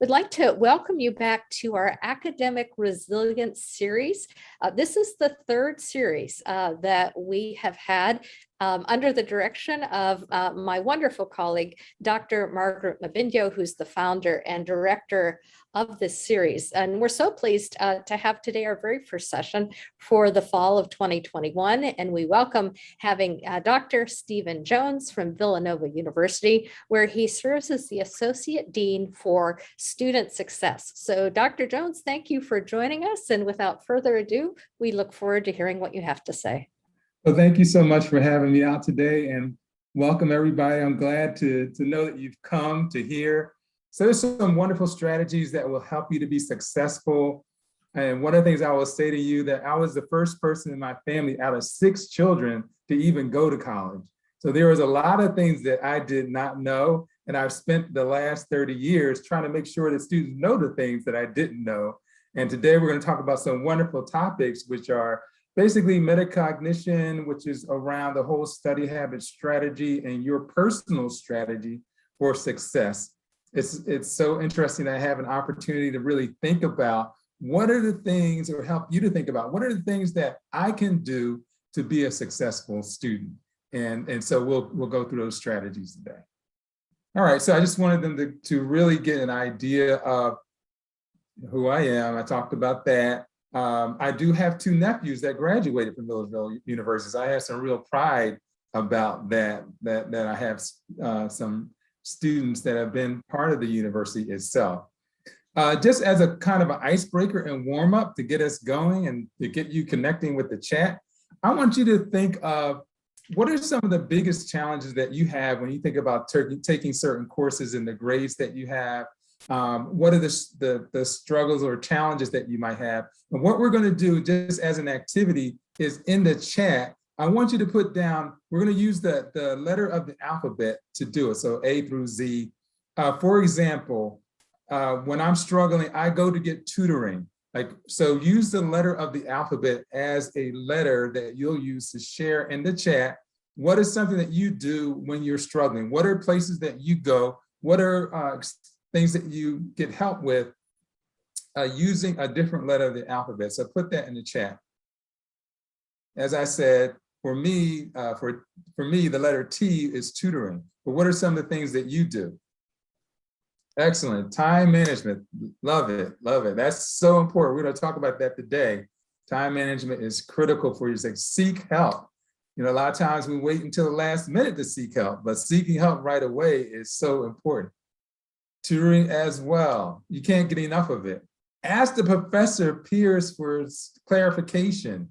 We'd like to welcome you back to our Academic Resilience series. This is the third series that we have had under the direction of my wonderful colleague, Dr. Margaret Mabinyo, who's the founder and director of this series. And we're so pleased to have today our very first session for the fall of 2021. And we welcome having Dr. Stephen Jones from Villanova University, where he serves as the Associate Dean for Student Success. So Dr. Jones, thank you for joining us. And without further ado, we look forward to hearing what you have to say. Well, thank you so much for having me out today, and welcome everybody. I'm glad to know that you've come to hear. So there's some wonderful strategies that will help you to be successful. And one of the things I will say to you that I was the first person in my family out of 6 children to even go to college. So there was a lot of things that I did not know. And I've spent the last 30 years trying to make sure that students know the things that I didn't know. And today we're going to talk about some wonderful topics, which are basically metacognition, which is around the whole study habit strategy and your personal strategy for success. It's so interesting that I have an opportunity to really think about what are the things, or help you to think about, what are the things that I can do to be a successful student? And so we'll go through those strategies today. All right, so I just wanted them to really get an idea of who I am. I talked about that. I do have 2 nephews that graduated from Villanova University. I have some real pride about that I have some students that have been part of the university itself. Just as a kind of an icebreaker and warm up to get us going and to get you connecting with the chat, I want you to think of what are some of the biggest challenges that you have when you think about taking certain courses and the grades that you have. What are the struggles or challenges that you might have? And what we're going to do just as an activity is in the chat, I want you to put down, we're going to use the letter of the alphabet to do it. So A through Z. For example, when I'm struggling, I go to get tutoring. So use the letter of the alphabet as a letter that you'll use to share in the chat. What is something that you do when you're struggling? What are places that you go? What are things that you get help with using a different letter of the alphabet? So put that in the chat. As I said, for me, the letter T is tutoring. But what are some of the things that you do? Excellent. Time management. Love it. Love it. That's so important. We're going to talk about that today. Time management is critical for you. To seek help. You know, a lot of times we wait until the last minute to seek help, but seeking help right away is so important. Tutoring as well. You can't get enough of it. Ask the professor peers for clarification.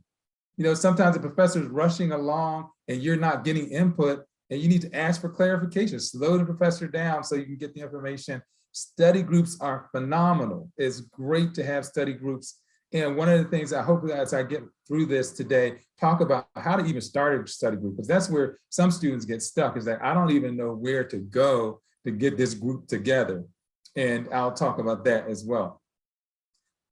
You know, sometimes the professor is rushing along and you're not getting input, and you need to ask for clarification. Slow the professor down so you can get the information. Study groups are phenomenal. It's great to have study groups. And one of the things I hope that as I get through this today, talk about how to even start a study group, because that's where some students get stuck, is that I don't even know where to go to get this group together. And I'll talk about that as well.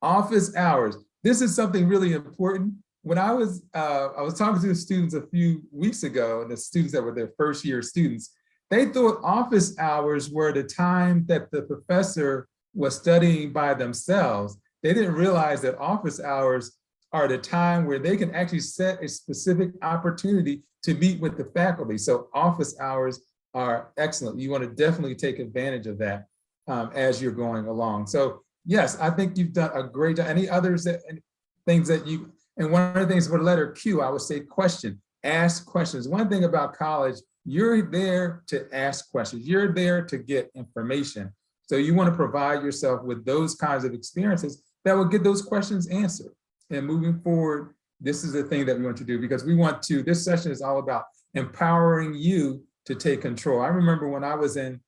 Office hours. This is something really important. When I was talking to the students a few weeks ago, and the students that were their first year students, they thought office hours were the time that the professor was studying by themselves. They didn't realize that office hours are the time where they can actually set a specific opportunity to meet with the faculty. So office hours are excellent. You want to definitely take advantage of that as you're going along. So yes, I think you've done a great job. Any others things that you, and one of the things for the letter Q, I would say question, ask questions. One thing about college, you're there to ask questions. You're there to get information. So you want to provide yourself with those kinds of experiences that will get those questions answered. And moving forward, this is the thing that we want to do, because we want to, this session is all about empowering you to take control. I remember when I was in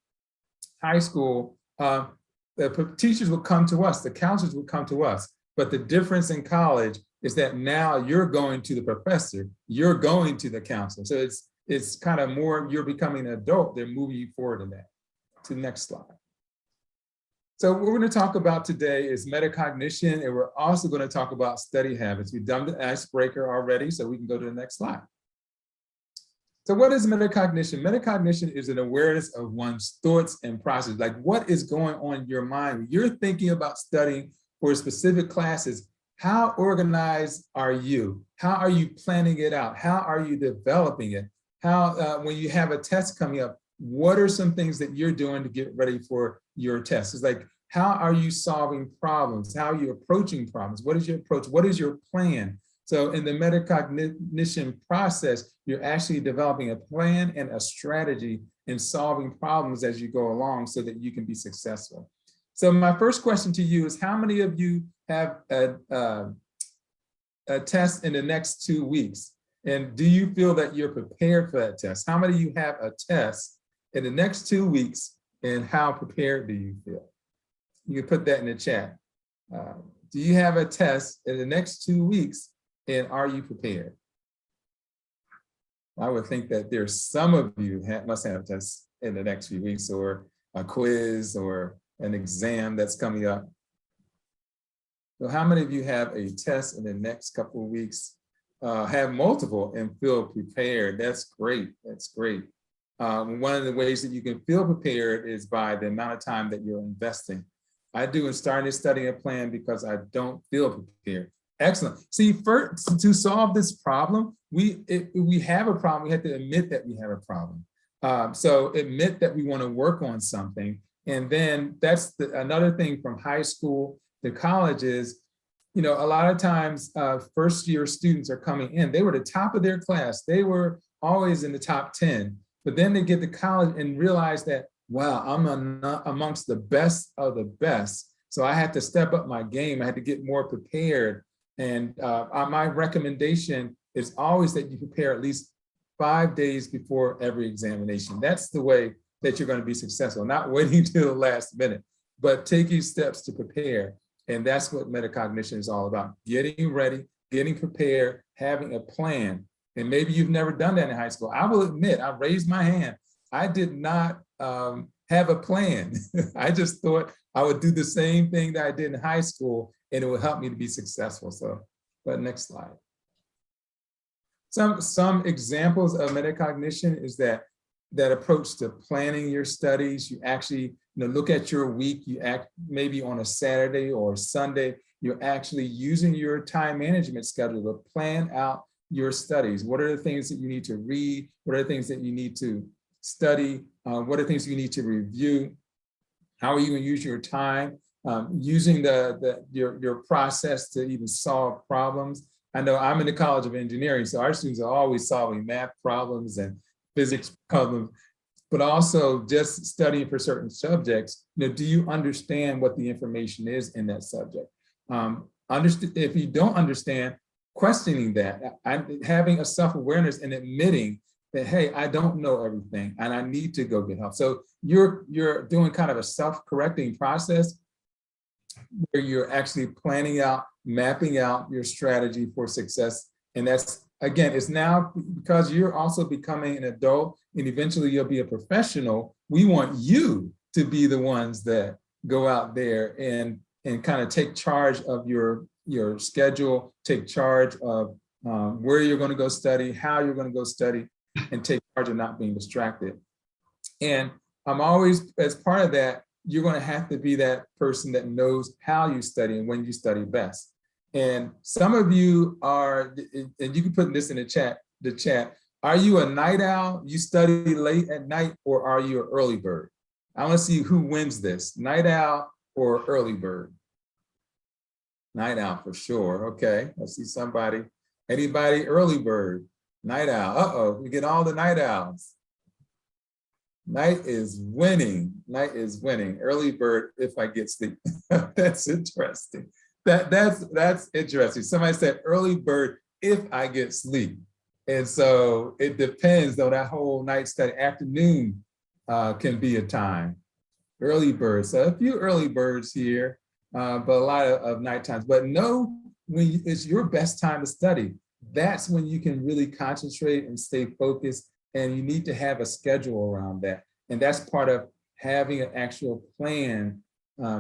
high school, the teachers would come to us, the counselors would come to us, but the difference in college is that now you're going to the professor, you're going to the counselor. So it's kind of more, you're becoming an adult, they're moving you forward in that. To the next slide. So what we're going to talk about today is metacognition, and we're also going to talk about study habits. We've done the icebreaker already, so we can go to the next slide. So what is metacognition? Metacognition is an awareness of one's thoughts and process. Like what is going on in your mind? When you're thinking about studying for specific classes, how organized are you? How are you planning it out? How are you developing it? How, when you have a test coming up, what are some things that you're doing to get ready for your test? It's like, how are you solving problems? How are you approaching problems? What is your approach? What is your plan? So in the metacognition process, you're actually developing a plan and a strategy in solving problems as you go along so that you can be successful. So my first question to you is, how many of you have a test in the next 2 weeks? And do you feel that you're prepared for that test? How many of you have a test in the next 2 weeks, and how prepared do you feel? You can put that in the chat. Do you have a test in the next 2 weeks, and are you prepared? I would think that there's some of you must have tests in the next few weeks, or a quiz or an exam that's coming up. So how many of you have a test in the next couple of weeks, have multiple and feel prepared? That's great, that's great. One of the ways that you can feel prepared is by the amount of time that you're investing. I do in starting studying a plan because I don't feel prepared. Excellent. See, first, to solve this problem, we have a problem. We have to admit that we have a problem. So admit that we want to work on something. And then that's another thing from high school to college is, you know, a lot of times first year students are coming in. They were the top of their class. They were always in the top 10. But then they get to college and realize that, wow, I'm amongst the best of the best. So I had to step up my game. I had to get more prepared. And my recommendation is always that you prepare at least 5 days before every examination. That's the way that you're going to be successful, not waiting till the last minute, but taking steps to prepare. And that's what metacognition is all about: getting ready, getting prepared, having a plan. And maybe you've never done that in high school. I will admit, I raised my hand. I did not have a plan. I just thought I would do the same thing that I did in high school, and it would help me to be successful. So, but next slide. Some examples of metacognition is that approach to planning your studies. You actually look at your week. You act maybe on a Saturday or Sunday. You're actually using your time management schedule to plan out your studies. What are the things that you need to read? What are the things that you need to study? What are the things you need to review? How are you going to use your time? Using your process to even solve problems. I know I'm in the College of Engineering, so our students are always solving math problems and physics problems, but also just studying for certain subjects. Do you understand what the information is in that subject? If you don't understand, questioning that, having a self-awareness and admitting that, hey, I don't know everything and I need to go get help. So you're doing kind of a self-correcting process where you're actually planning out, mapping out your strategy for success. And that's, again, it's now because you're also becoming an adult and eventually you'll be a professional. We want you to be the ones that go out there and kind of take charge of your schedule, take charge of where you're going to go study, how you're going to go study, and take charge of not being distracted. And I'm always, as part of that, you're going to have to be that person that knows how you study and when you study best. And some of you are, and you can put this in the chat, are you a night owl? You study late at night, or are you an early bird? I want to see who wins this, night owl or early bird. Night owl for sure. Okay, I see somebody. Anybody early bird? Night owl. Uh-oh, we get all the night owls. Night is winning. Night is winning. Early bird if I get sleep. That's interesting. That's interesting. Somebody said early bird if I get sleep. And so it depends though, that whole night study. Afternoon can be a time. Early bird. So a few early birds here, but a lot of night times. But know when it's your best time to study. That's when you can really concentrate and stay focused. And you need to have a schedule around that. And that's part of having an actual plan.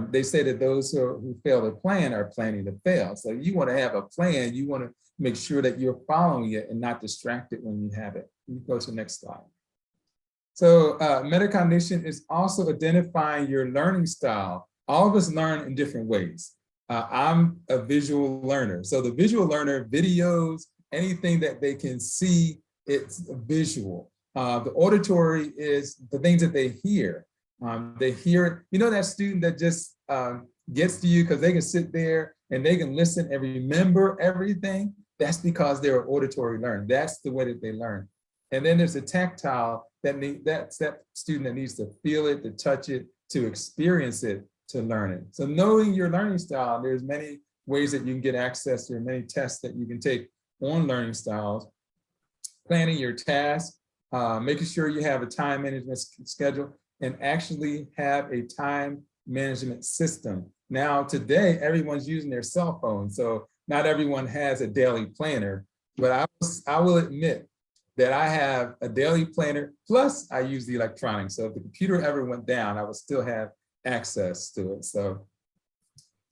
They say that those who fail to plan are planning to fail. So you want to have a plan. You want to make sure that you're following it and not distracted when you have it. You go to the next slide. So metacognition is also identifying your learning style. All of us learn in different ways. I'm a visual learner. So the visual learner, videos, anything that they can see, it's visual. The auditory is the things that they hear. They hear it. You know that student that just gets to you because they can sit there and they can listen and remember everything? That's because they're an auditory learner. That's the way that they learn. And then there's a tactile, that's that student that needs to feel it, to touch it, to experience it, to learn it. So knowing your learning style, there's many ways that you can get access. There are many tests that you can take on learning styles. Planning your tasks, making sure you have a time management schedule, and actually have a time management system. Now, today, everyone's using their cell phone, so not everyone has a daily planner, but I will admit that I have a daily planner, plus I use the electronics. So if the computer ever went down, I would still have access to it. So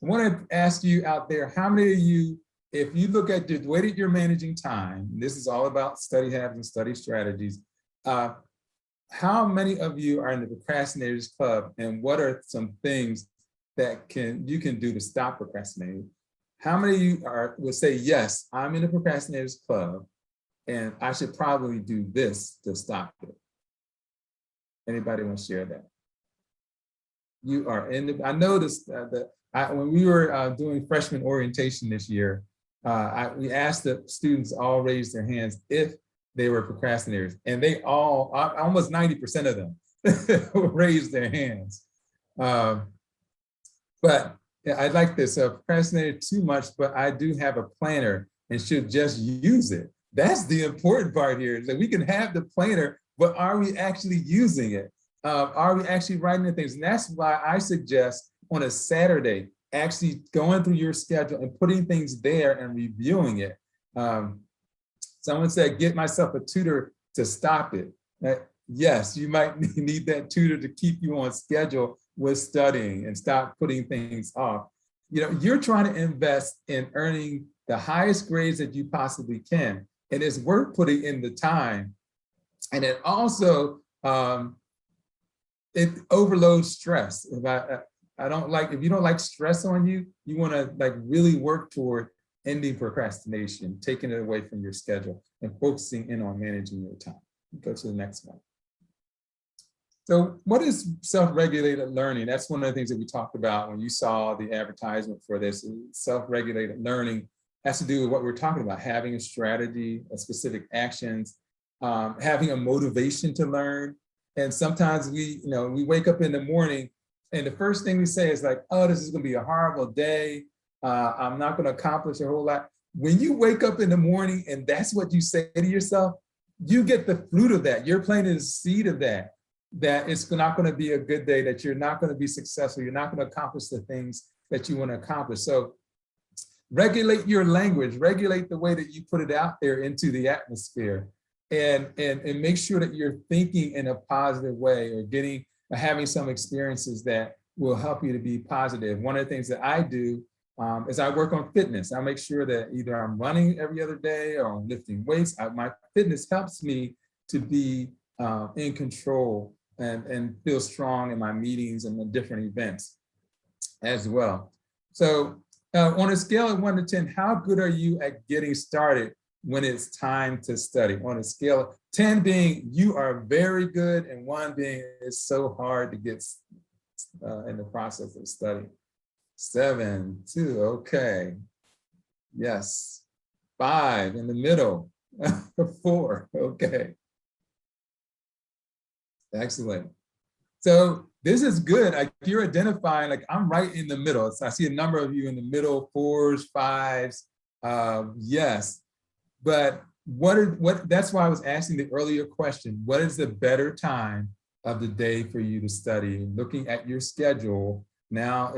I want to ask you out there, how many of you, if you look at the way that you're managing time, this is all about study habits and study strategies, how many of you are in the Procrastinators Club, and what are some things that you can do to stop procrastinating? How many of you would say, yes, I'm in the Procrastinators Club, and I should probably do this to stop it? Anybody want to share that? You are in the, I noticed that when we were doing freshman orientation this year, we asked the students all raise their hands if they were procrastinators, and they all, almost 90% of them raised their hands. But yeah, I like this, procrastinated too much, but I do have a planner and should just use it. That's the important part here, is that we can have the planner, but are we actually using it? Are we actually writing the things? And that's why I suggest on a Saturday, actually going through your schedule and putting things there and reviewing it. Someone said, get myself a tutor to stop it. Yes, you might need that tutor to keep you on schedule with studying and stop putting things off. You know, you're trying to invest in earning the highest grades that you possibly can. And it's worth putting in the time. And it also, it overloads stress. If you don't like stress on you, you want to like really work toward ending procrastination, taking it away from your schedule and focusing in on managing your time. Go to the next one. So what is self-regulated learning? That's one of the things that we talked about when you saw the advertisement for this. Self-regulated learning has to do with what we're talking about, having a strategy, a specific actions, having a motivation to learn. And sometimes we wake up in the morning and the first thing we say is like, oh, this is gonna be a horrible day. I'm not gonna accomplish a whole lot. When you wake up in the morning and that's what you say to yourself, you get the fruit of that. You're planting the seed of that it's not gonna be a good day, that you're not gonna be successful, you're not gonna accomplish the things that you wanna accomplish. So regulate your language, regulate the way that you put it out there into the atmosphere, and make sure that you're thinking in a positive way, or having some experiences that will help you to be positive. One of the things that I do is I work on fitness. I make sure that either I'm running every other day or I'm lifting weights. My fitness helps me to be in control and feel strong in my meetings and the different events as well. So on a scale of 1 to 10, how good are you at getting started when it's time to study? On a scale of 10 being you are very good, and 1 being it's so hard to get in the process of studying. 7, 2, okay. Yes. 5 in the middle. 4, okay. Excellent. So this is good. Like you're identifying, like I'm right in the middle. So I see a number of you in the middle, 4s, 5s. Yes. But that's why I was asking the earlier question, what is the better time of the day for you to study? Looking at your schedule now,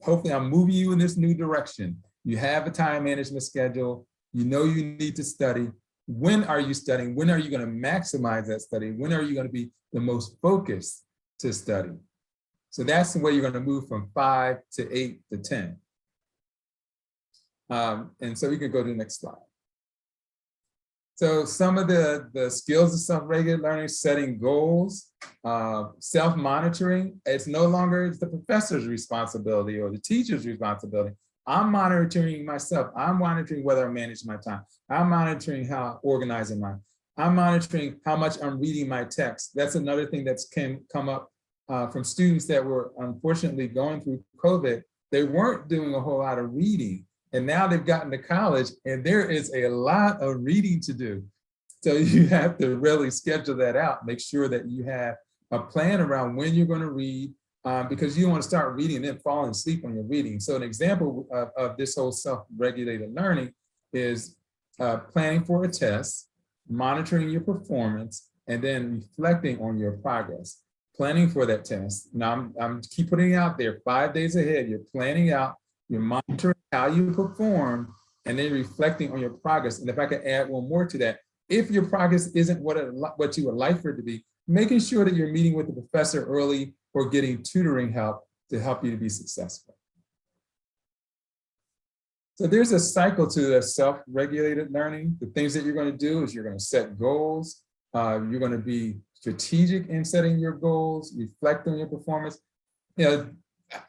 hopefully I'm moving you in this new direction. You have a time management schedule, you know you need to study. When are you studying? When are you going to maximize that study? When are you going to be the most focused to study? So that's the way you're going to move from 5 to 8 to 10. And so we can go to the next slide. So some of the skills of self-regulated learning, setting goals, self-monitoring, it's no longer the professor's responsibility or the teacher's responsibility. I'm monitoring myself. I'm monitoring whether I manage my time. I'm monitoring how I'm organizing I'm monitoring how much I'm reading my text. That's another thing that's come up from students that were unfortunately going through COVID. They weren't doing a whole lot of reading. And now they've gotten to college and there is a lot of reading to do. So you have to really schedule that out. Make sure that you have a plan around when you're going to read, because you don't want to start reading and then falling asleep on your reading. So an example of this whole self-regulated learning is planning for a test, monitoring your performance, and then reflecting on your progress. Planning for that test. Now I'm keep putting it out there 5 days ahead. You're planning out, you're monitoring how you perform, and then reflecting on your progress. And if I could add one more to that, if your progress isn't what you would like for it to be, making sure that you're meeting with the professor early or getting tutoring help to help you to be successful. So there's a cycle to the self-regulated learning. The things that you're going to do is you're going to set goals. You're going to be strategic in setting your goals, reflect on your performance. You know,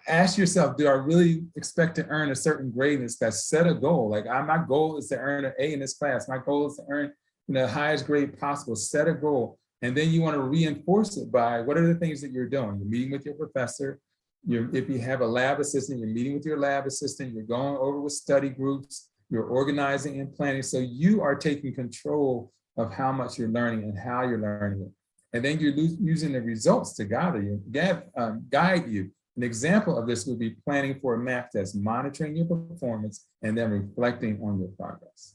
ask yourself, do I really expect to earn a certain grade in this class? Set a goal. Like my goal is to earn an A in this class. My goal is to earn the highest grade possible. Set a goal. And then you want to reinforce it by what are the things that you're doing? You're meeting with your professor. If you have a lab assistant, you're meeting with your lab assistant. You're going over with study groups. You're organizing and planning. So you are taking control of how much you're learning and how you're learning it. And then you're using the results to guide you. An example of this would be planning for a math test, monitoring your performance, and then reflecting on your progress.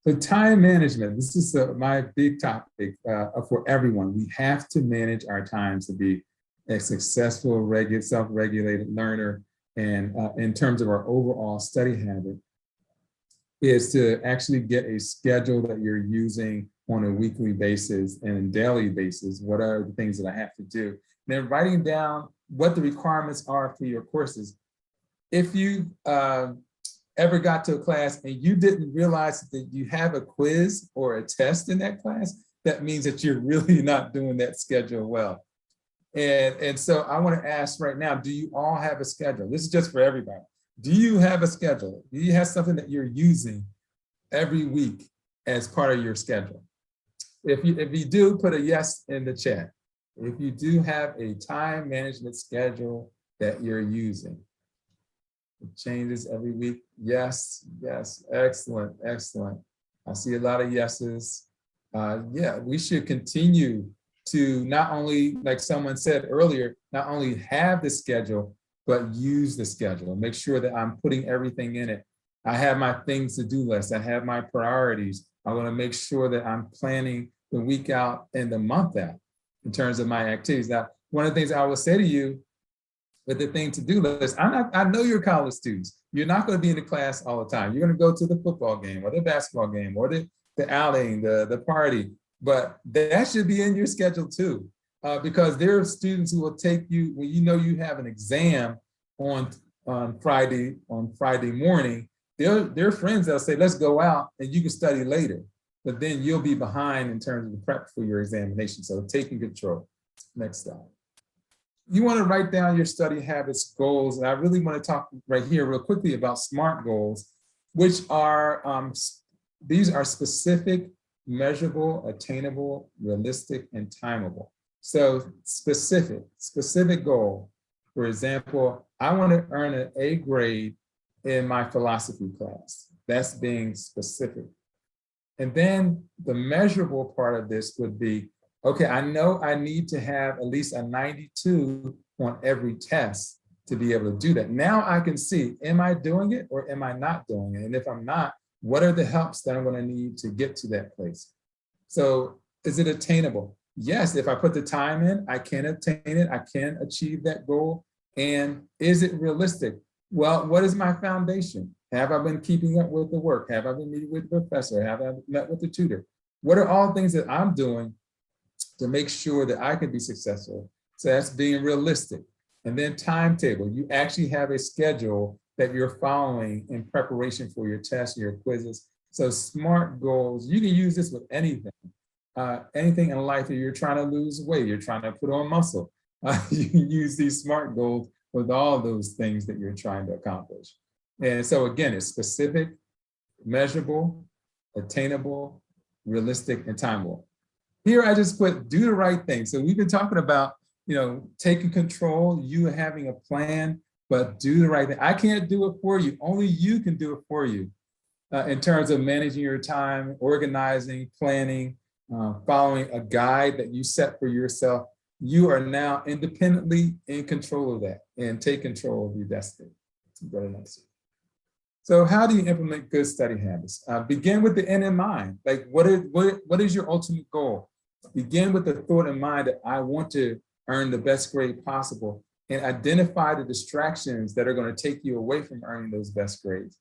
So time management, this is my big topic for everyone. We have to manage our time to be a successful, self-regulated learner. And in terms of our overall study habit, is to actually get a schedule that you're using on a weekly basis and a daily basis. What are the things that I have to do? And then writing down what the requirements are for your courses. If you ever got to a class and you didn't realize that you have a quiz or a test in that class, that means that you're really not doing that schedule well. And so I want to ask right now, do you all have a schedule? This is just for everybody. Do you have a schedule? Do you have something that you're using every week as part of your schedule? If you do, put a yes in the chat. If you do have a time management schedule that you're using. It changes every week. Yes, yes, excellent, excellent. I see a lot of yeses. Yeah, we should continue to not only, like someone said earlier, not only have the schedule, but use the schedule. Make sure that I'm putting everything in it. I have my things to do list. I have my priorities. I want to make sure that I'm planning the week out and the month out in terms of my activities. Now, one of the things I will say to you with the thing to do list, I know you're college students. You're not going to be in the class all the time. You're going to go to the football game or the basketball game or the outing, the party, but that should be in your schedule too. Because there are students who will take you when you know you have an exam on Friday morning. They're friends that'll say, let's go out and you can study later. But then you'll be behind in terms of the prep for your examination. So taking control. Next slide. You want to write down your study habits, goals. And I really want to talk right here real quickly about SMART goals, which are, these are specific, measurable, attainable, realistic, and timeable. So specific goal. For example, I want to earn an A grade in my philosophy class. That's being specific. And then the measurable part of this would be, okay, I know I need to have at least a 92 on every test to be able to do that. Now I can see, am I doing it or am I not doing it? And if I'm not, what are the helps that I'm going to need to get to that place? So is it attainable? Yes, if I put the time in, I can attain it. I can achieve that goal. And is it realistic? Well, what is my foundation? Have I been keeping up with the work? Have I been meeting with the professor? Have I met with the tutor? What are all things that I'm doing to make sure that I can be successful? So that's being realistic. And then timetable. You actually have a schedule that you're following in preparation for your tests, your quizzes. So SMART goals, you can use this with anything. Anything in life that you're trying to lose weight, you're trying to put on muscle. You can use these SMART goals with all those things that you're trying to accomplish. And so again, it's specific, measurable, attainable, realistic, and timeable. Here I just put do the right thing. So we've been talking about, taking control, you having a plan, but do the right thing. I can't do it for you. Only you can do it for you in terms of managing your time, organizing, planning, following a guide that you set for yourself. You are now independently in control of that and take control of your destiny. Go to the next. So how do you implement good study habits? Begin with the end in mind. Like what is your ultimate goal? Begin with the thought in mind that I want to earn the best grade possible, and identify the distractions that are going to take you away from earning those best grades.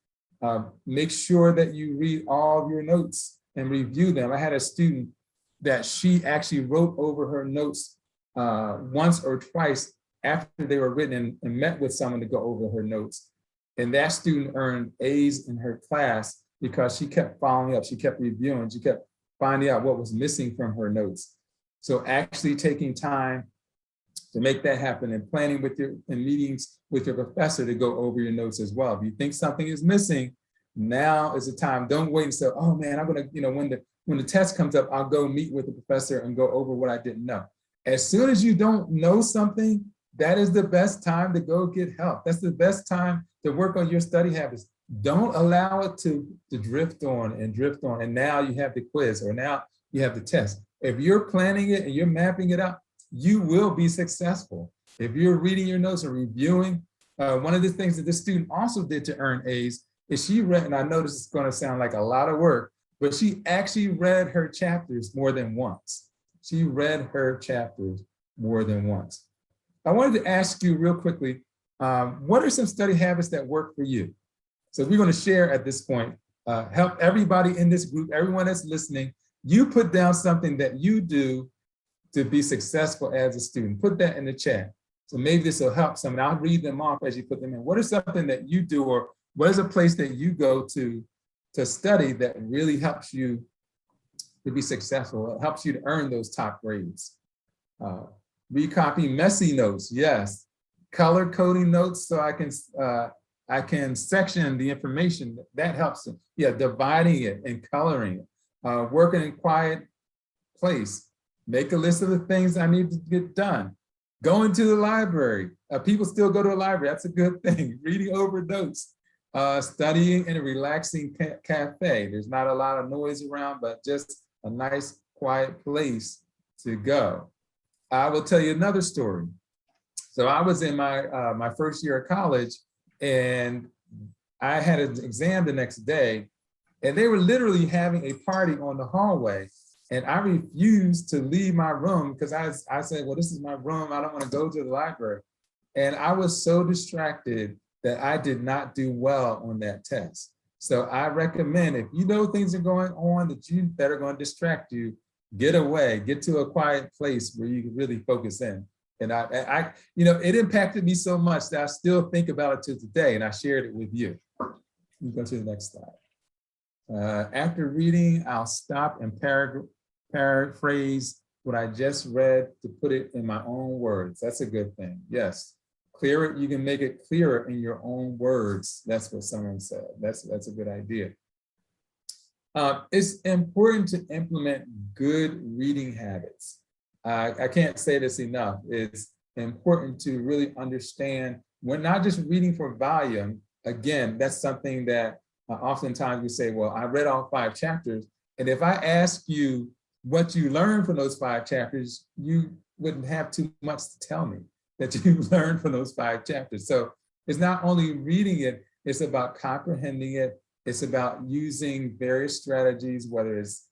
Make sure that you read all of your notes and review them. I had a student that she actually wrote over her notes once or twice after they were written and met with someone to go over her notes. And that student earned A's in her class because she kept following up, she kept reviewing, she kept finding out what was missing from her notes. So actually taking time to make that happen and planning with in meetings with your professor to go over your notes as well. If you think something is missing, now is the time. Don't wait and say, oh man, I'm gonna, when the test comes up, I'll go meet with the professor and go over what I didn't know. As soon as you don't know something, that is the best time to go get help. That's the best time to work on your study habits. Don't allow it to drift on and drift on. And now you have the quiz, or now you have the test. If you're planning it and you're mapping it out, you will be successful. If you're reading your notes or reviewing, one of the things that this student also did to earn A's is she read, and I know this is going to sound like a lot of work, but she actually read her chapters more than once. She read her chapters more than once. I wanted to ask you real quickly, what are some study habits that work for you? So we're going to share at this point, help everybody in this group, everyone that's listening, you put down something that you do to be successful as a student. Put that in the chat. So maybe this will help someone. I'll read them off as you put them in. What is something that you do, or what is a place that you go to study that really helps you to be successful? It helps you to earn those top grades. Recopy messy notes, yes. Color coding notes so I can section the information. That helps. Yeah, dividing it and coloring it. Working in quiet place. Make a list of the things I need to get done. Going to the library. People still go to the library. That's a good thing. Reading over notes. Studying in a relaxing cafe. There's not a lot of noise around, but just a nice quiet place to go. I will tell you another story. So I was in my first year of college, and I had an exam the next day, and they were literally having a party on the hallway. And I refused to leave my room because I said, well, this is my room. I don't want to go to the library. And I was so distracted that I did not do well on that test. So I recommend, if you know things are going on that are going to distract you, get away, get to a quiet place where you can really focus in. And I it impacted me so much that I still think about it to today, and I shared it with you. You go to the next slide. After reading, I'll stop and paraphrase what I just read to put it in my own words. That's a good thing. Yes. Clear it. You can make it clearer in your own words. That's what someone said. That's a good idea. It's important to implement good reading habits. I can't say this enough. It's important to really understand we're not just reading for volume. Again, that's something that oftentimes we say, well, I read all 5 chapters. And if I ask you what you learned from those 5 chapters, you wouldn't have too much to tell me that you learned from those 5 chapters. So it's not only reading it, it's about comprehending it. It's about using various strategies, whether it's,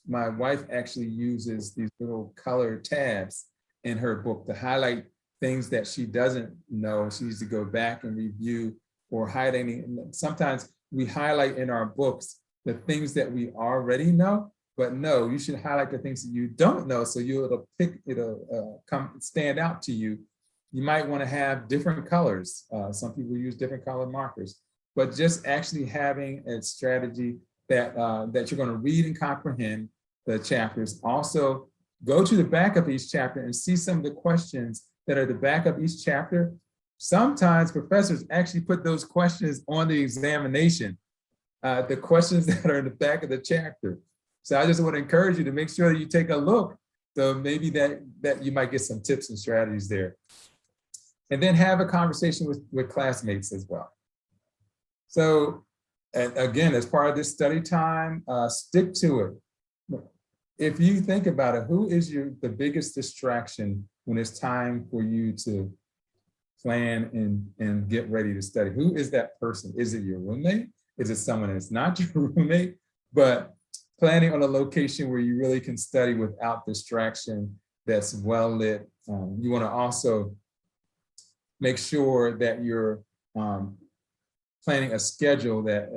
my wife actually uses these little color tabs in her book to highlight things that she doesn't know. She needs to go back and review, or highlighting. Sometimes we highlight in our books the things that we already know, but no, you should highlight the things that you don't know, so it'll stand out to you. You might want to have different colors. Some people use different color markers, but just actually having a strategy that you're going to read and comprehend the chapters. Also, go to the back of each chapter and see some of the questions that are at the back of each chapter. Sometimes professors actually put those questions on the examination, the questions that are in the back of the chapter. So I just want to encourage you to make sure that you take a look. So maybe that you might get some tips and strategies there. And then have a conversation with classmates as well. So again, as part of this study time, stick to it. If you think about it, who is the biggest distraction when it's time for you to plan and get ready to study? Who is that person? Is it your roommate? Is it someone that's not your roommate? But planning on a location where you really can study without distraction, that's well lit. You want to also make sure that you're planning a schedule that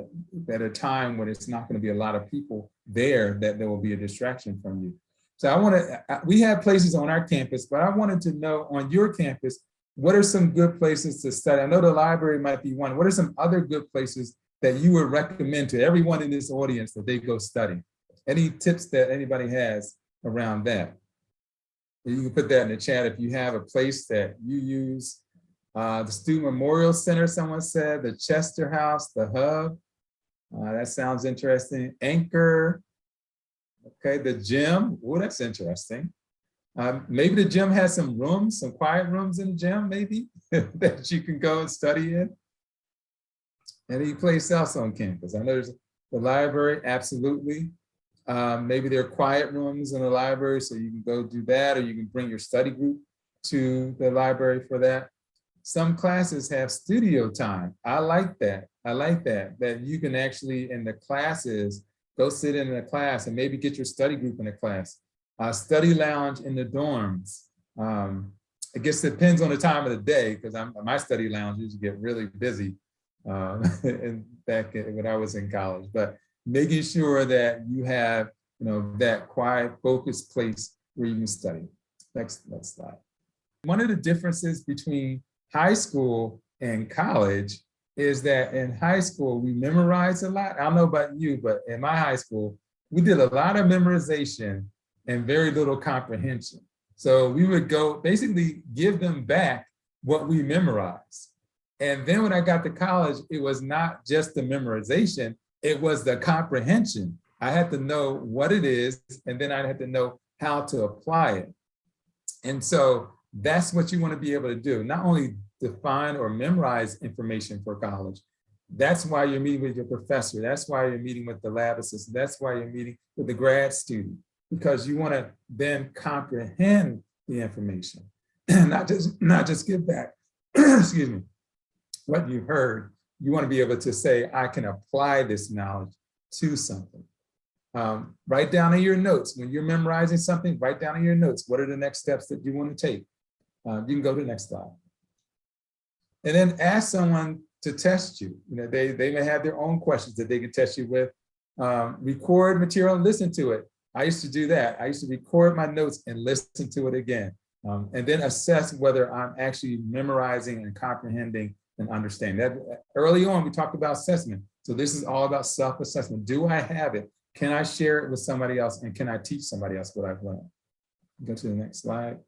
at a time when it's not going to be a lot of people there, that there will be a distraction from you. So we have places on our campus, but I wanted to know on your campus, what are some good places to study? I know the library might be one. What are some other good places that you would recommend to everyone in this audience that they go study? Any tips that anybody has around that? You can put that in the chat if you have a place that you use. The Student Memorial Center, someone said, the Chester House, the Hub. That sounds interesting. Anchor. Okay, the gym. Oh, that's interesting. Maybe the gym has some rooms, some quiet rooms in the gym, maybe, that you can go and study in. Any place else on campus? I know there's the library, absolutely. Maybe there are quiet rooms in the library, so you can go do that, or you can bring your study group to the library for that. Some classes have studio time. I like that. I like that you can actually, in the classes, go sit in a class and maybe get your study group in a class. Study lounge in the dorms. I guess it depends on the time of the day, because my study lounge used to get really busy back when I was in college. But making sure that you have, that quiet, focused place where you can study. Next slide. One of the differences between high school and college is that in high school, we memorize a lot. I don't know about you, but in my high school, we did a lot of memorization and very little comprehension. So we would go basically give them back what we memorized. And then when I got to college, it was not just the memorization, it was the comprehension. I had to know what it is, and then I had to know how to apply it. And so that's what you want to be able to do. Not only define or memorize information for college. That's why you're meeting with your professor. That's why you're meeting with the lab assistant. That's why you're meeting with the grad student, because you want to then comprehend the information, not just give back, excuse me, what you heard. You want to be able to say, I can apply this knowledge to something. Write down in your notes. When you're memorizing something, write down in your notes, what are the next steps that you want to take? You can go to the next slide. And then ask someone to test you. They may have their own questions that they can test you with. Record material and listen to it. I used to do that. I used to record my notes and listen to it again. And then assess whether I'm actually memorizing and comprehending and understanding. That early on, we talked about assessment. So this is all about self-assessment. Do I have it? Can I share it with somebody else? And can I teach somebody else what I've learned? Go to the next slide.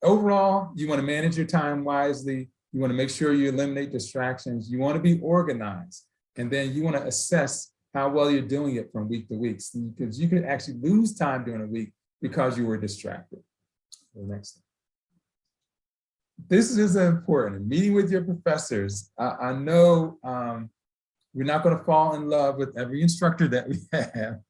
Overall, you want to manage your time wisely. You want to make sure you eliminate distractions. You want to be organized. And then you want to assess how well you're doing it from week to week, because you could actually lose time during a week because you were distracted. The next. This is important. Meeting with your professors. I know we're not going to fall in love with every instructor that we have,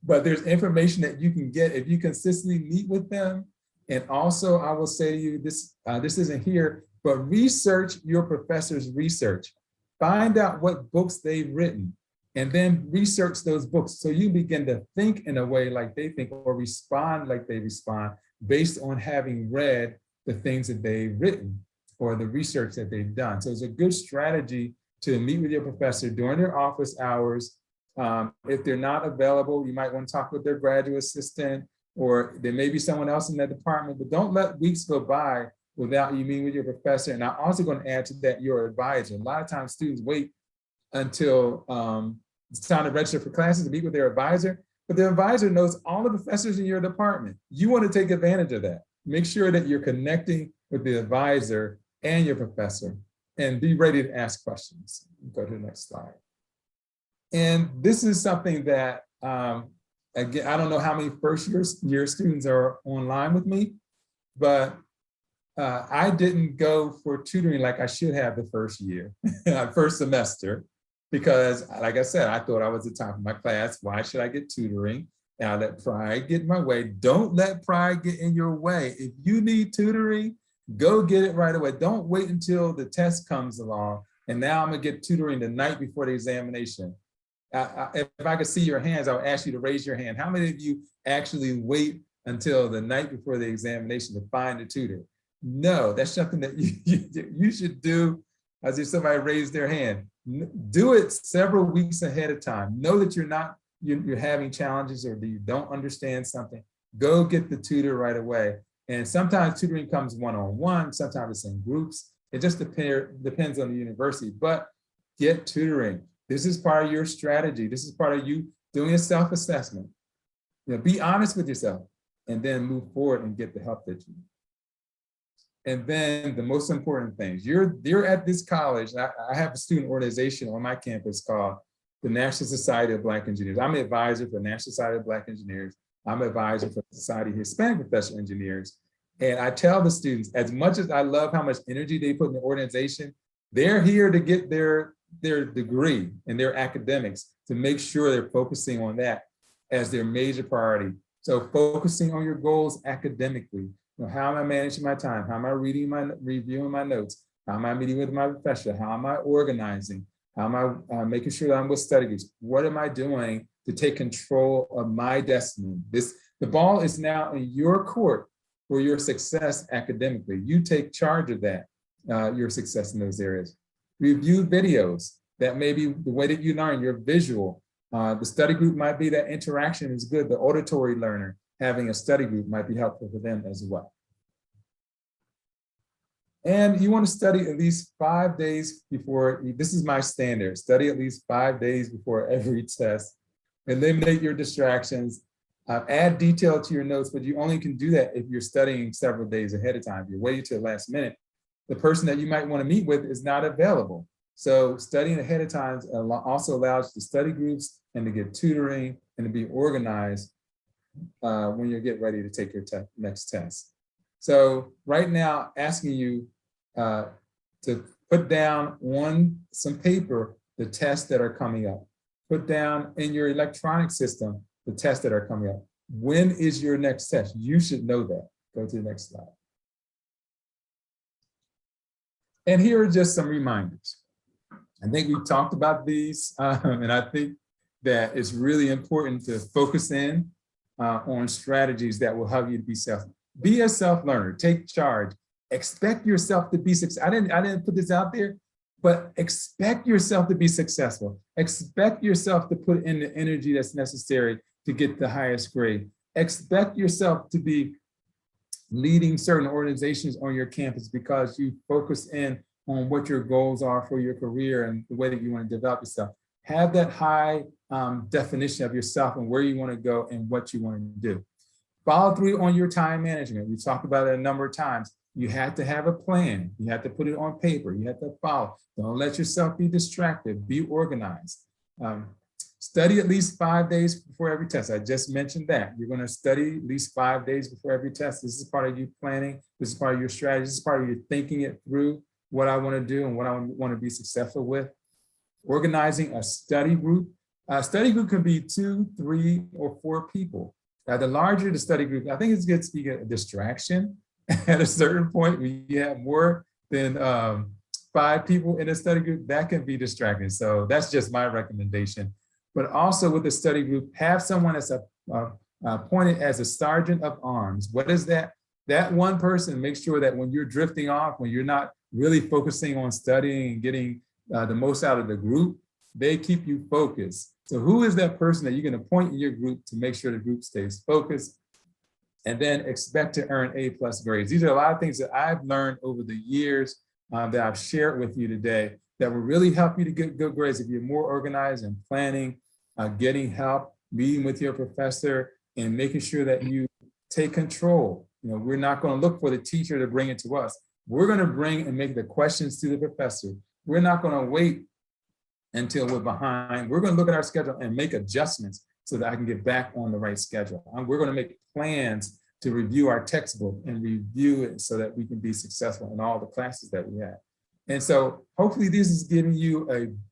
but there's information that you can get if you consistently meet with them. And also, I will say to you, this isn't here, but research your professor's research. Find out what books they've written, and then research those books so you begin to think in a way like they think, or respond like they respond, based on having read the things that they've written or the research that they've done. So it's a good strategy to meet with your professor during their office hours. If they're not available, you might want to talk with their graduate assistant, or there may be someone else in that department, but don't let weeks go by without you meeting with your professor. And I'm also going to add to that your advisor. A lot of times students wait until it's time to register for classes to meet with their advisor, but the advisor knows all the professors in your department. You want to take advantage of that. Make sure that you're connecting with the advisor and your professor, and be ready to ask questions. Go to the next slide. And this is something that, again, I don't know how many first year students are online with me, but I didn't go for tutoring like I should have the first year, first semester, because like I said, I thought I was the top of my class. Why should I get tutoring? Now let pride get in my way. Don't let pride get in your way. If you need tutoring, go get it right away. Don't wait until the test comes along. And now I'm gonna get tutoring the night before the examination. If I could see your hands, I'll ask you to raise your hand. How many of you actually wait until the night before the examination to find a tutor? No, that's something that you should do. As if somebody raised their hand, do it several weeks ahead of time. Know that you're having challenges or that you don't understand something. Go get the tutor right away. And sometimes tutoring comes one-on-one, sometimes it's in groups. It just depends on the university, but get tutoring. This is part of your strategy. This is part of you doing a self-assessment. Be honest with yourself and then move forward and get the help that you need. And then the most important things, you're at this college. I have a student organization on my campus called the National Society of Black Engineers. I'm an advisor for the National Society of Black Engineers. I'm an advisor for the Society of Hispanic Professional Engineers. And I tell the students, as much as I love how much energy they put in the organization, they're here to get their degree and their academics, to make sure they're focusing on that as their major priority. So focusing on your goals academically. How am I managing my time? How am I reviewing my notes? How am I meeting with my professor? How am I organizing? How am I making sure that I'm with study groups? What am I doing to take control of my destiny? The ball is now in your court for your success academically. You take charge of that, your success in those areas. Review videos. That may be the way that you learn, your visual. The study group might be that interaction is good. The auditory learner, having a study group might be helpful for them as well. And you want to study at least 5 days before, this is my standard, study at least 5 days before every test. Eliminate your distractions, add detail to your notes, but you only can do that if you're studying several days ahead of time. If you're waiting till the last minute, the person that you might want to meet with is not available. So studying ahead of time also allows you to study groups and to get tutoring and to be organized when you get ready to take your next test. So right now, asking you to put down on some paper the tests that are coming up. Put down in your electronic system the tests that are coming up. When is your next test? You should know that. Go to the next slide. And here are just some reminders. I think we've talked about these, and I think that it's really important to focus in on strategies that will help you to be a self-learner, take charge, expect yourself to be successful. I didn't put this out there, but expect yourself to be successful. Expect yourself to put in the energy that's necessary to get the highest grade. Expect yourself to be leading certain organizations on your campus because you focus in on what your goals are for your career and the way that you want to develop yourself. Have that high definition of yourself and where you want to go and what you want to do. Follow through on your time management. We talked about it a number of times. You have to have a plan. You have to put it on paper. You have to follow. Don't let yourself be distracted. Be organized. Study at least 5 days before every test. I just mentioned that. You're going to study at least 5 days before every test. This is part of you planning. This is part of your strategy. This is part of you thinking it through, what I want to do and what I want to be successful with. Organizing a study group. A study group can be 2, 3, or 4 people. The larger the study group, I think it's good to get a distraction at a certain point. When you have more than 5 people in a study group, that can be distracting. So that's just my recommendation. But also with the study group, have someone that's appointed as a sergeant of arms. What is that? That one person makes sure that when you're drifting off, when you're not really focusing on studying and getting the most out of the group, they keep you focused. So who is that person that you can appoint in your group to make sure the group stays focused? And then expect to earn A+ grades. These are a lot of things that I've learned over the years that I've shared with you today. that will really help you to get good grades. If you're more organized and planning, getting help, meeting with your professor, and making sure that you take control. You know, we're not going to look for the teacher to bring it to us. We're going to bring and make the questions to the professor. We're not going to wait until we're behind. We're going to look at our schedule and make adjustments so that I can get back on the right schedule. We're going to make plans to review our textbook and review it so that we can be successful in all the classes that we have. And so hopefully this is giving you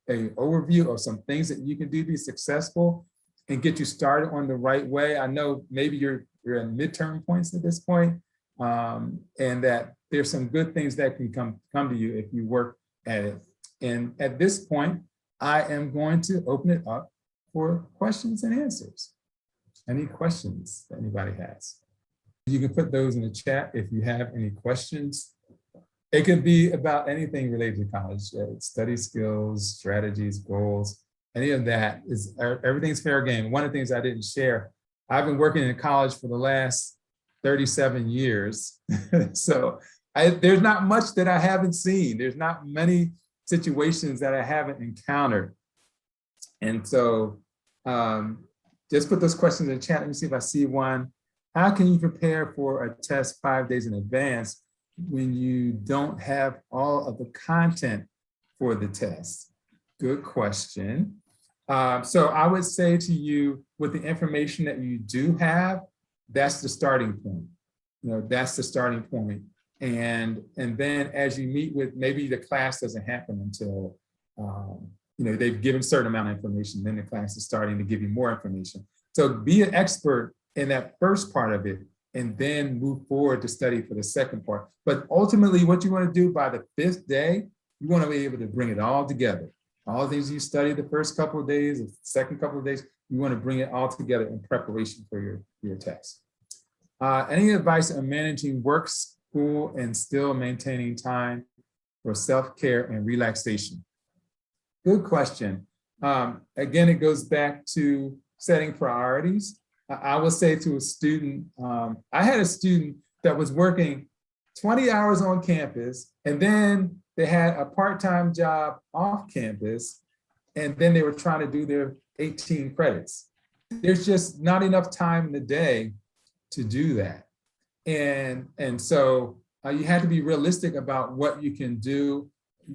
a overview of some things that you can do to be successful and get you started on the right way. I know maybe you're in midterm points at this point, and that there's some good things that can come to you if you work at it. And at this point, I am going to open it up for questions and answers. Any questions that anybody has? You can put those in the chat if you have any questions. It could be about anything related to college, study skills, strategies, goals, any of that. Everything's fair game. One of the things I didn't share, I've been working in college for the last 37 years. So there's not much that I haven't seen. There's not many situations that I haven't encountered. And so just put those questions in the chat. Let me see if I see one. How can you prepare for a test 5 days in advance when you don't have all of the content for the test? Good question. So I would say to you, with the information that you do have, that's the starting point. You know, that's the starting point. And then as you meet with, maybe the class doesn't happen until, you know, they've given a certain amount of information, then the class is starting to give you more information. So be an expert in that first part of it, and then move forward to study for the second part. But ultimately, what you want to do by the 5th day, you want to be able to bring it all together. All the things you study the first couple of days, the second couple of days, you want to bring it all together in preparation for your test. Any advice on managing work, school, and still maintaining time for self-care and relaxation? Good question. Again, it goes back to setting priorities. I will say to a student, I had a student that was working 20 hours on campus, and then they had a part-time job off campus, and then they were trying to do their 18 credits. There's just not enough time in the day to do that. And so you have to be realistic about what you can do.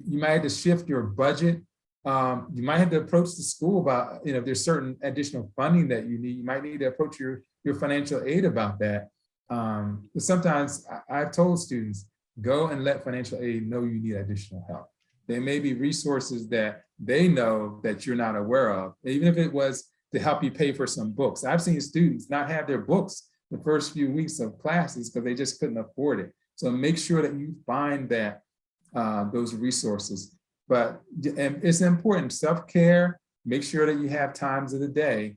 You might have to shift your budget. You might have to approach the school about, you know, if there's certain additional funding that you need, you might need to approach your financial aid about that. But sometimes I've told students, go and let financial aid know you need additional help. There may be resources that they know that you're not aware of, even if it was to help you pay for some books. I've seen students not have their books the first few weeks of classes because they just couldn't afford it. So make sure that you find that those resources. But it's important, self-care, make sure that you have times of the day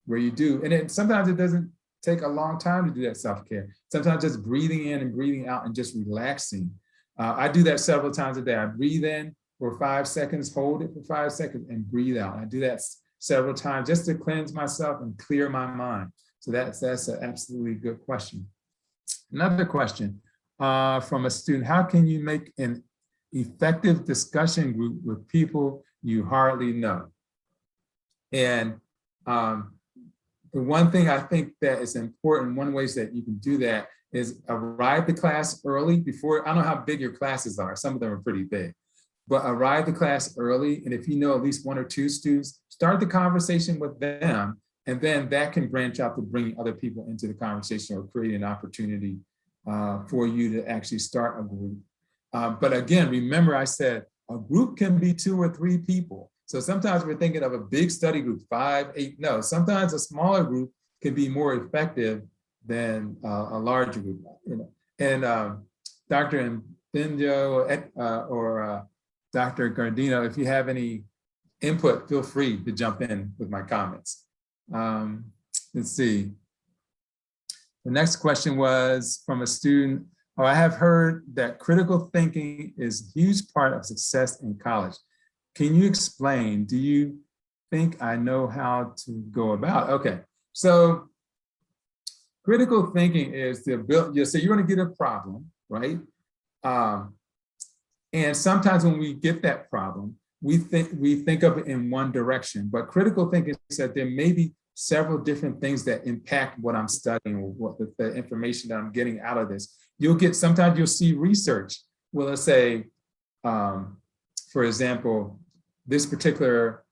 where you do. And then sometimes it doesn't take a long time to do that self-care. Sometimes just breathing in and breathing out and just relaxing. I do that several times a day. I breathe in for 5 seconds, hold it for 5 seconds, and breathe out. I do that several times just to cleanse myself and clear my mind. So that's an absolutely good question. Another question from a student: how can you make an effective discussion group with people you hardly know? And the one thing I think that is important, one ways that you can do that is arrive to class early before. I don't know how big your classes are. Some of them are pretty big, but arrive to class early. And if you know at least 1 or 2 students, start the conversation with them. And then that can branch out to bring other people into the conversation or create an opportunity for you to actually start a group. But again, remember I said a group can be 2 or 3 people. So sometimes we're thinking of a big study group, 5, 8, no. Sometimes a smaller group can be more effective than a larger group. You know? And Dr. Mbinjo or Dr. Gardino, if you have any input, feel free to jump in with my comments. Let's see. The next question was from a student. Oh, I have heard that critical thinking is a huge part of success in college. Can you explain? Do you think I know how to go about? Okay, so critical thinking is the ability. So you're going to get a problem, right? And sometimes when we get that problem, we think of it in one direction, but critical thinking said there may be several different things that impact what I'm studying or what the information that I'm getting out of this. Sometimes you'll see research. Well, let's say, for example, this particular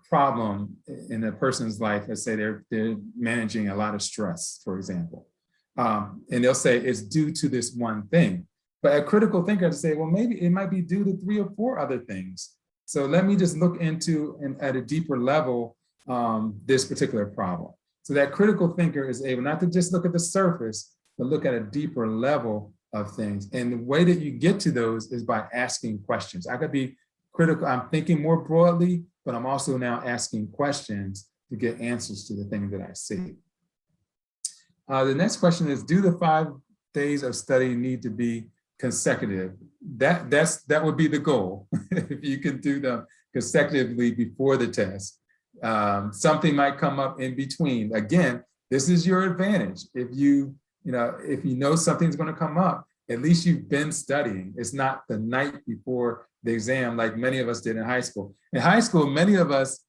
problem in a person's life, let's say they're managing a lot of stress, for example. And they'll say it's due to this one thing. But a critical thinker to say, well, maybe it might be due to 3 or 4 other things. So let me just look into, and at a deeper level, this particular problem. So that critical thinker is able not to just look at the surface, but look at a deeper level of things. And the way that you get to those is by asking questions. I could be critical, I'm thinking more broadly, but I'm also now asking questions to get answers to the things that I see. The next question is, do the 5 days of study need to be consecutive? That would be the goal. If you can do them consecutively before the test. Something might come up in between. Again, this is your advantage. If you know something's going to come up, at least you've been studying. It's not the night before the exam like many of us did in high school. In high school, many of us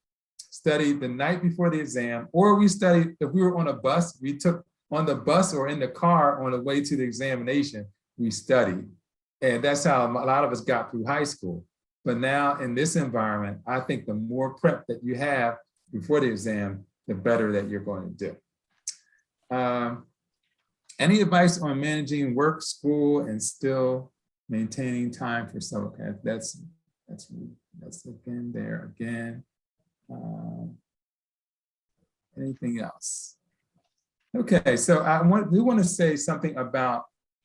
studied the night before the exam, or we studied, if we were on a bus, we took on the bus or in the car on the way to the examination, we studied. And that's how a lot of us got through high school. But now in this environment, I think the more prep that you have before the exam, the better that you're going to do. Any advice on managing work, school, and still maintaining time for self? Okay, that's again there again. Anything else? Okay, so we want to say something about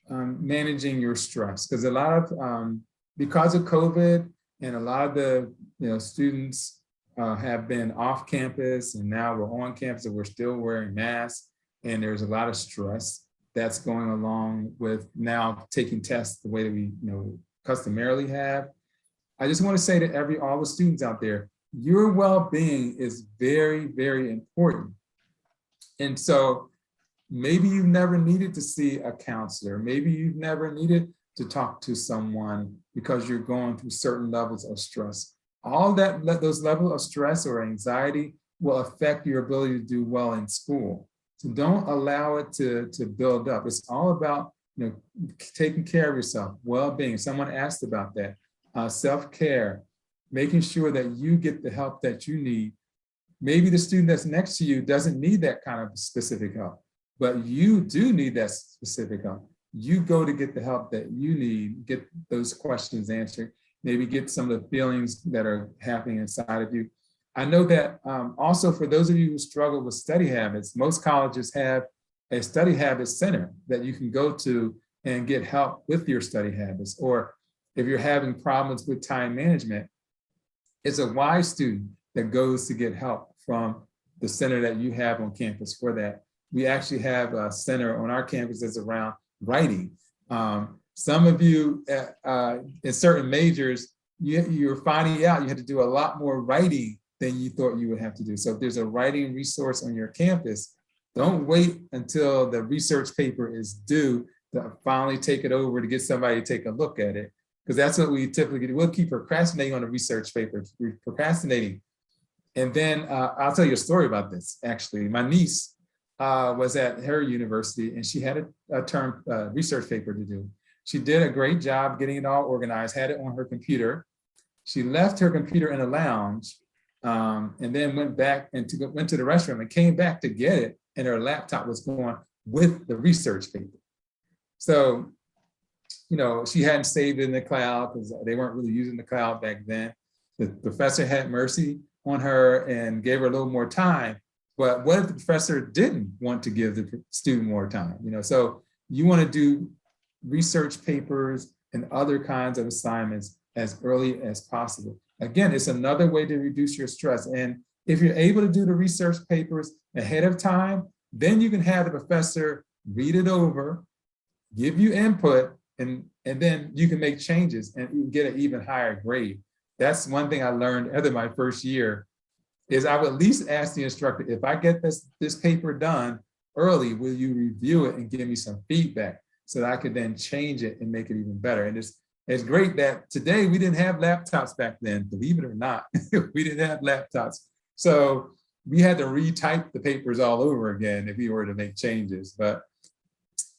managing your stress, because a lot of because of COVID and a lot of the students have been off campus, and now we're on campus and we're still wearing masks, and there's a lot of stress that's going along with now taking tests the way that we customarily have. I just want to say to all the students out there, your well-being is very, very important. And so maybe you've never needed to see a counselor. Maybe you've never needed to talk to someone because you're going through certain levels of stress. All those levels of stress or anxiety will affect your ability to do well in school. So don't allow it to build up. It's all about taking care of yourself, well-being. Someone asked about that. Self-care, making sure that you get the help that you need. Maybe the student that's next to you doesn't need that kind of specific help, but you do need that specific help. You go to get the help that you need, get those questions answered, maybe get some of the feelings that are happening inside of you. I know that also for those of you who struggle with study habits, most colleges have a study habits center that you can go to and get help with your study habits. Or if you're having problems with time management, it's a wise student that goes to get help from the center that you have on campus for that. We actually have a center on our campus that's around writing. Some of you in certain majors, you're finding out you had to do a lot more writing than you thought you would have to do. So if there's a writing resource on your campus, don't wait until the research paper is due to finally take it over to get somebody to take a look at it. Because that's what we typically do. We'll keep procrastinating on the research paper, procrastinating. And then I'll tell you a story about this, actually. My niece was at her university and she had a term research paper to do. She did a great job getting it all organized, had it on her computer. She left her computer in a lounge and then went back and went to the restroom and came back to get it, and her laptop was going with the research paper. So, she hadn't saved it in the cloud because they weren't really using the cloud back then. The professor had mercy on her and gave her a little more time. But what if the professor didn't want to give the student more time? So you want to do research papers and other kinds of assignments as early as possible. Again, it's another way to reduce your stress. And if you're able to do the research papers ahead of time, then you can have the professor read it over, give you input, and then you can make changes and get an even higher grade. That's one thing I learned after my first year, is I would at least ask the instructor, if I get this paper done early, will you review it and give me some feedback so that I could then change it and make it even better? And It's great that today we didn't have laptops back then, believe it or not. We didn't have laptops. So we had to retype the papers all over again if we were to make changes. But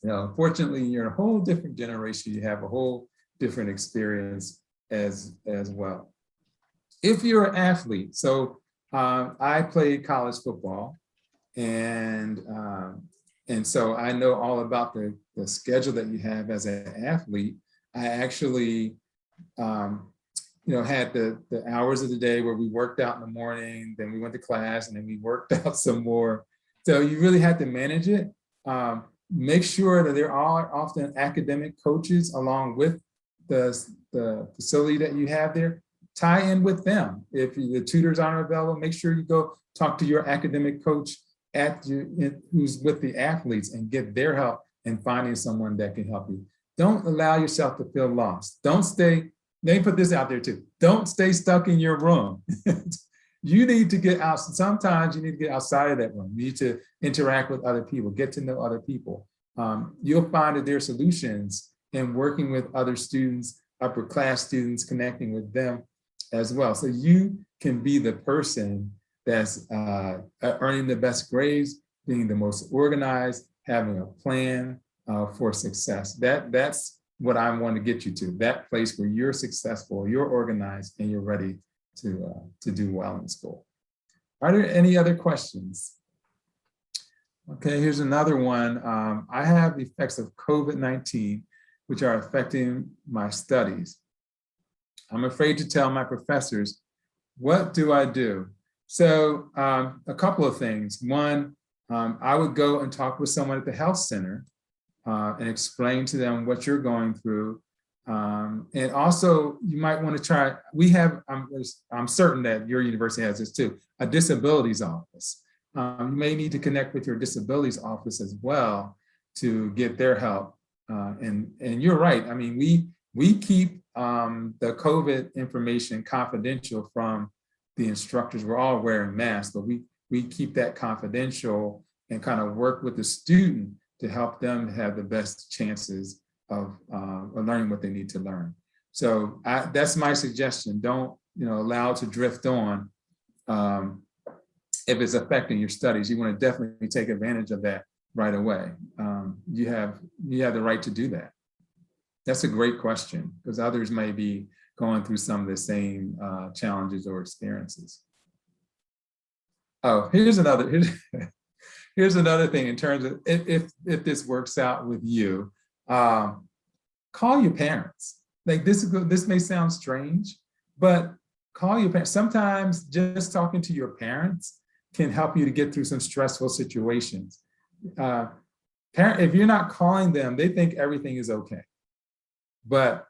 fortunately, you're in a whole different generation. You have a whole different experience as well. If you're an athlete, so I played college football, and so I know all about the schedule that you have as an athlete. I actually, had the hours of the day where we worked out in the morning, then we went to class, and then we worked out some more. So you really had to manage it. Make sure that there are often academic coaches along with the facility that you have there. Tie in with them. If the tutors aren't available, make sure you go talk to your academic coach who's with the athletes and get their help in finding someone that can help you. Don't allow yourself to feel lost. Don't stay, let me put this out there too. Don't stay stuck in your room. You need to get out. Sometimes you need to get outside of that room. You need to interact with other people, get to know other people. You'll find that there are solutions in working with other students, upper class students, connecting with them as well. So you can be the person that's earning the best grades, being the most organized, having a plan for success. That's what I want to get you to, that place where you're successful, you're organized, and you're ready to do well in school. Are there any other questions? Okay, here's another one. I have the effects of COVID-19, which are affecting my studies. I'm afraid to tell my professors. What do I do? So a couple of things. One, I would go and talk with someone at the health center and explain to them what you're going through. And also you might want to try, I'm certain that your university has this too, a disabilities office. You may need to connect with your disabilities office as well to get their help. And you're right. I mean, we keep the COVID information confidential from the instructors. We're all wearing masks, but we keep that confidential and kind of work with the student to help them have the best chances of learning what they need to learn. So that's my suggestion. Don't allow it to drift on. If it's affecting your studies, you want to definitely take advantage of that right away. You have the right to do that. That's a great question, because others may be going through some of the same challenges or experiences. Oh, here's another thing in terms of if this works out with you, call your parents. Like this may sound strange, but call your parents. Sometimes just talking to your parents can help you to get through some stressful situations. If you're not calling them, they think everything is okay. But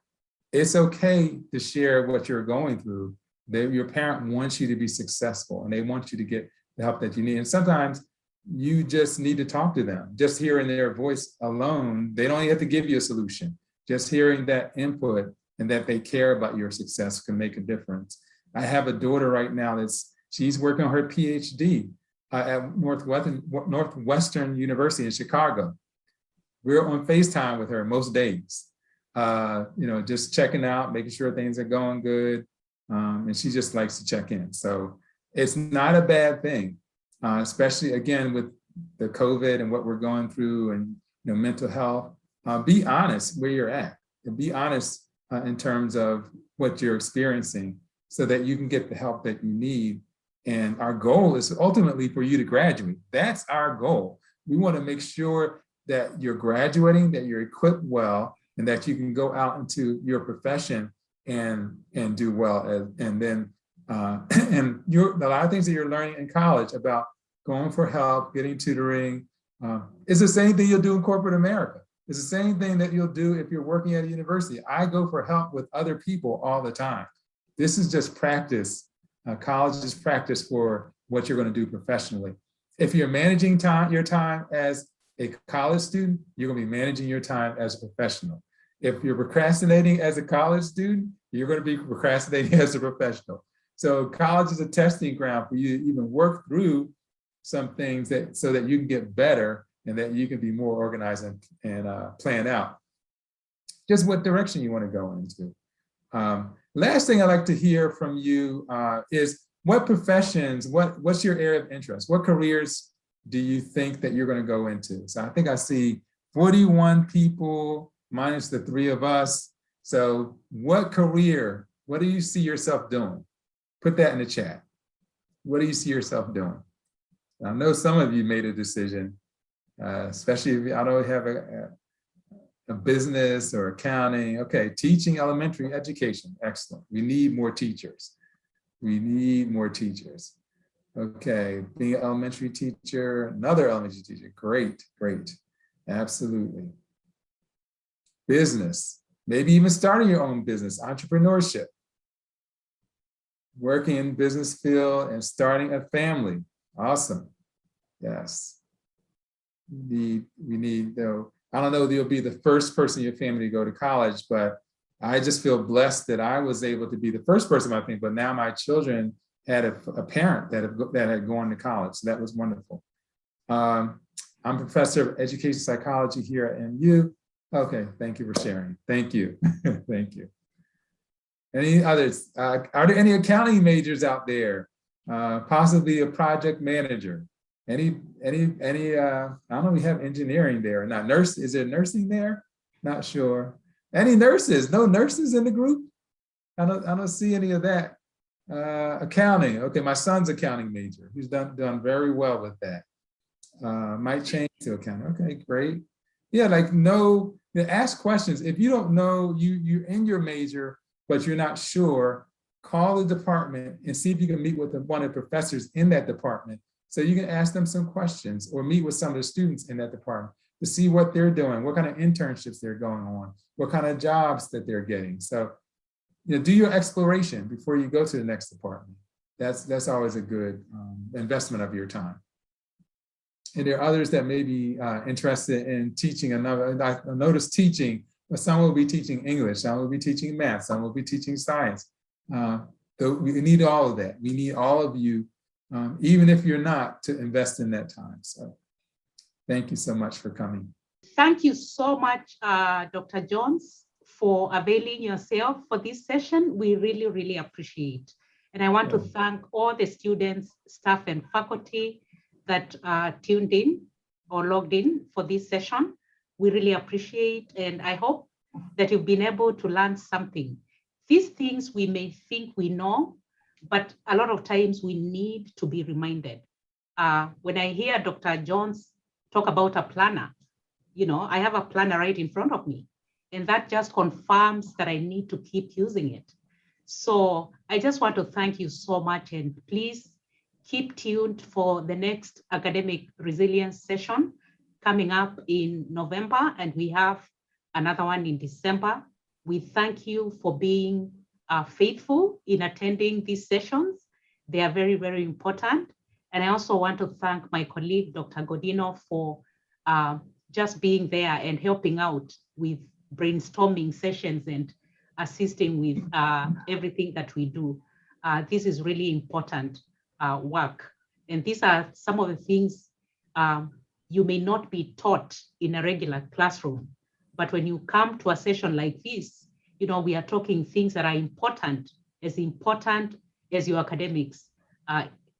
it's okay to share what you're going through. Your parent wants you to be successful, and they want you to get the help that you need. And sometimes you just need to talk to them. Just hearing their voice alone, they don't have to give you a solution. Just hearing that input and that they care about your success can make a difference. I have a daughter right now she's working on her PhD at Northwestern University in Chicago. We're on FaceTime with her most days, just checking out, making sure things are going good. And she just likes to check in. So it's not a bad thing, especially again with the COVID and what we're going through and mental health. Be honest where you're at, and be honest in terms of what you're experiencing so that you can get the help that you need. And our goal is ultimately for you to graduate. That's our goal. We want to make sure that you're graduating, that you're equipped well, and that you can go out into your profession and do well. And then and a lot of things that you're learning in college about going for help, getting tutoring, is the same thing you'll do in corporate America. It's the same thing that you'll do if you're working at a university. I go for help with other people all the time. This is just practice. College is practice for what you're going to do professionally. If you're managing your time as a college student, you're going to be managing your time as a professional. If you're procrastinating as a college student, you're going to be procrastinating as a professional. So college is a testing ground for you to even work through some things so that you can get better and that you can be more organized and plan out. just what direction you want to go into. Last thing I'd like to hear from you is what professions, what's your area of interest? What careers do you think that you're going to go into? So I think I see 41 people minus the 3 of us. So what career, what do you see yourself doing? Put that in the chat. What do you see yourself doing? I know some of you made a decision, especially if I don't have a business or accounting. Okay, teaching elementary education, excellent. We need more teachers. We need more teachers. Okay, being an elementary teacher, another elementary teacher, great, great, absolutely. Business, maybe even starting your own business, entrepreneurship. Working in business field and starting a family, awesome, yes. We need though, I don't know if you'll be the first person in your family to go to college, but I just feel blessed that I was able to be the first person in my family, but now my children had a parent that had gone to college, so that was wonderful. I'm a professor of education psychology here at NU. Okay, thank you for sharing. Thank you, thank you. Any others? Are there any accounting majors out there? Possibly a project manager. Any? I don't know. We have engineering there. Not nurse. Is there nursing there? Not sure. Any nurses? No nurses in the group? I don't see any of that. Accounting. Okay, my son's accounting major. He's done very well with that. Might change to accounting. Okay, great. Yeah, like ask questions. If you don't know, you're in your major, but you're not sure, call the department and see if you can meet with one of the professors in that department. So you can ask them some questions or meet with some of the students in that department to see what they're doing, what kind of internships they're going on, what kind of jobs that they're getting. So, do your exploration before you go to the next department. That's always a good investment of your time. And there are others that may be interested in teaching another. I noticed teaching. But some will be teaching English, some will be teaching math, some will be teaching science. We need all of that. We need all of you, even if you're not, to invest in that time. So thank you so much for coming. Thank you so much, Dr. Jones, for availing yourself for this session. We really, really appreciate. And I want to thank all the students, staff, and faculty that tuned in or logged in for this session. We really appreciate, and I hope that you've been able to learn something. These things we may think we know, but a lot of times we need to be reminded. When I hear Dr. Jones talk about a planner, I have a planner right in front of me, and that just confirms that I need to keep using it. So I just want to thank you so much, and please keep tuned for the next academic resilience session coming up in November, and we have another one in December. We thank you for being faithful in attending these sessions. They are very, very important. And I also want to thank my colleague, Dr. Godino, for just being there and helping out with brainstorming sessions and assisting with everything that we do. This is really important work. And these are some of the things you may not be taught in a regular classroom, but when you come to a session like this, we are talking things that are important as your academics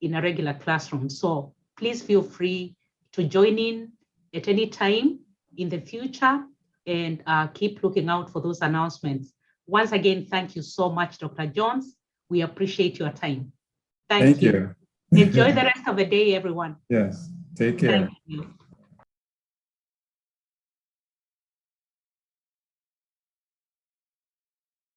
in a regular classroom. So please feel free to join in at any time in the future, and keep looking out for those announcements. Once again, thank you so much, Dr. Jones. We appreciate your time. Thank you. Enjoy the rest of the day, everyone. Yes, take care. Thank you.